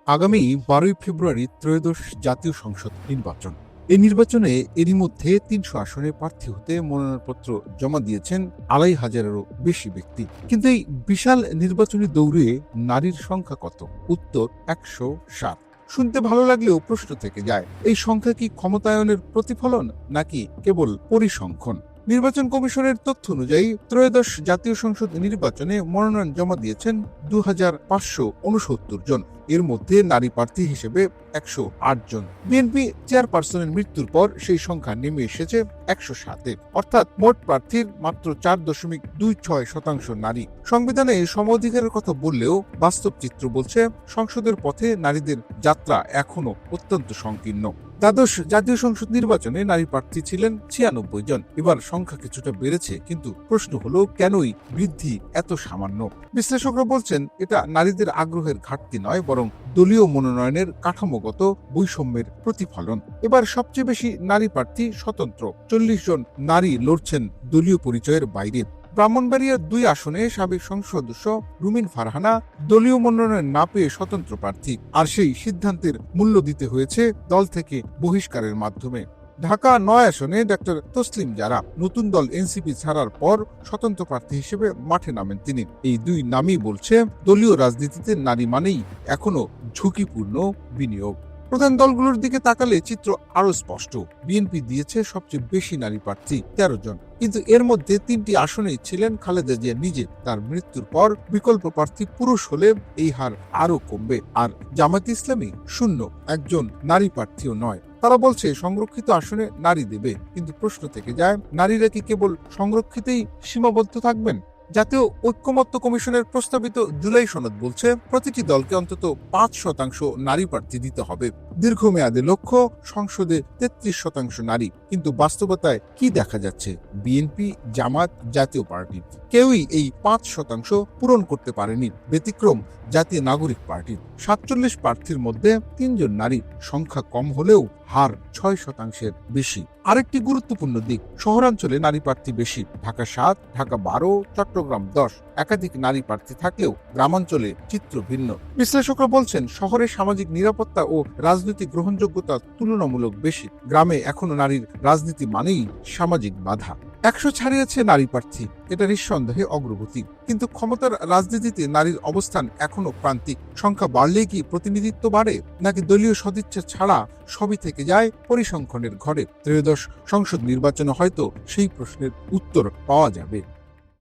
আগামী 12ই ফেব্রুয়ারি ত্রয়োদশ জাতীয় সংসদ নির্বাচন। এই নির্বাচনে এরই মধ্যে ৩০০ আসনে প্রার্থী হতে মনোনয়নপত্র জমা দিয়েছেন ২৫০০-এরও বেশি ব্যক্তি। কিন্তু এই বিশাল নির্বাচনী দৌড়ে নারীর সংখ্যা কত? উত্তর ১০৭। শুনতে ভালো লাগলেও প্রশ্ন থেকে যায়, এই সংখ্যা কি ক্ষমতায়নের প্রতিফলন নাকি কেবল পরিসংখ্যান? নির্বাচন কমিশনের তথ্য অনুযায়ী ত্রয়োদশ জাতীয় সংসদ নির্বাচনে মনোনয়ন জমা দিয়েছেন ২৫৬৯ জন। এর মধ্যে নারী প্রার্থী হিসেবে ১০৮ জন। বিএনপি চেয়ারপারসনের মৃত্যুর পর সেই সংখ্যা নেমে এসেছে ১০৭-এ, অর্থাৎ মোট প্রার্থীর মাত্র ৪.26% নারী। সংবিধানে সম অধিকারের কথা বললেও বাস্তব চিত্র বলছে সংসদের পথে নারীদের যাত্রা এখনো অত্যন্ত সংকীর্ণ। দ্বাদশ জাতীয় সংসদ নির্বাচনে নারী প্রার্থী ছিলেন ৯৬ জন। এবার সংখ্যা কিছুটা বেড়েছে, কিন্তু প্রশ্ন হলো কেনই বৃদ্ধি এত সামান্য? বিশ্লেষকরা বলছেন এটা নারীদের আগ্রহের ঘাটতি নয়, বরং দলীয় মনোনয়নের কাঠামোগত বৈষম্যের প্রতিফলন। এবার সবচেয়ে বেশি নারী প্রার্থী স্বতন্ত্র, ৪০ জন নারী লড়ছেন দলীয় পরিচয়ের বাইরে। ব্রাহ্মণবাড়িয়ার ২ আসনে সাবেক সংসদ সদস্য রুমিন ফারহানা দলীয় মনোনয়ন না পেয়ে স্বতন্ত্র প্রার্থী, আর সেই সিদ্ধান্তের মূল্য দিতে হয়েছে দল থেকে বহিষ্কারের মাধ্যমে। ঢাকা ৯ আসনে ডাক্তার তসলিম জারা নতুন দল এনসিপি ছাড়ার পর স্বতন্ত্র প্রার্থী হিসেবে মাঠে নামেন তিনি। এই দুই নামই বলছে দলীয় রাজনীতিতে নারী মানেই এখনো ঝুঁকিপূর্ণ বিনিয়োগ। প্রধান দলগুলোর দিকে তাকালে চিত্র আরো স্পষ্ট। বিএনপি দিয়েছে সবচেয়ে বেশি নারী প্রার্থী, ১৩ জন, কিন্তু এর মধ্যে ৩টি আসনেই ছিলেন খালেদা জিয়া নিজে। তার মৃত্যুর পর বিকল্প প্রার্থী পুরুষ হলে এই হার আরো কমবে। আর জামায়াতে ইসলামী শূন্য, একজন নারী প্রার্থীও নয়। তারা বলছে সংরক্ষিত আসনে নারী দেবে, কিন্তু প্রশ্ন থেকে যায় নারীরা কি কেবল সংরক্ষিতেই সীমাবদ্ধ থাকবেন? জাতীয় ঐক্যমত্য কমিশনের প্রস্তাবিত জুলাই সনদ বলছে প্রতিটি দলকে অন্তত ৫% নারী প্রার্থী দিতে হবে। দীর্ঘমেয়াদে লক্ষ্য সংসদে ৩৩% নারী। কিন্তু বাস্তবতায় কি দেখা যাচ্ছে? বিএনপি, জামাত, জাতীয় পার্টি কেউই এই ৫% পূরণ করতে পারেনি। ব্যতিক্রম জাতীয় নাগরিক পার্টির ৪৭ প্রার্থীর মধ্যে ৩ জন নারী। সংখ্যা কম হলেও হার ৬% বেশি। আরেকটি গুরুত্বপূর্ণ দিক, শহরাঞ্চলে নারী প্রার্থী বেশি। ঢাকা ৭, ঢাকা ১২, চট্টগ্রাম ১০। একাধিক নারী প্রার্থী থাকলেও গ্রামাঞ্চলে চিত্র ভিন্ন। বিশ্লেষকরা বলছেন শহরে সামাজিক নিরাপত্তা ও রাজনৈতিক গ্রহণযোগ্যতা তুলনামূলক বেশি। গ্রামে এখনো নারীর রাজনীতি মানেই সামাজিক বাধা। ১০০ ছাড়িয়েছে নারী প্রার্থী, এটা নিঃসন্দেহে অগ্রগতি, কিন্তু ক্ষমতার রাজনীতিতে নারীর অবস্থান এখনো প্রান্তিক। সংখ্যা বাড়লেই কি প্রতিনিধিত্ব বাড়ে, নাকি দলীয় সদিচ্ছা ছাড়া সবই থেকে যায় পরিসংখ্যানের ঘরে? ত্রয়োদশ সংসদ নির্বাচনে হয়তো সেই প্রশ্নের উত্তর পাওয়া যাবে।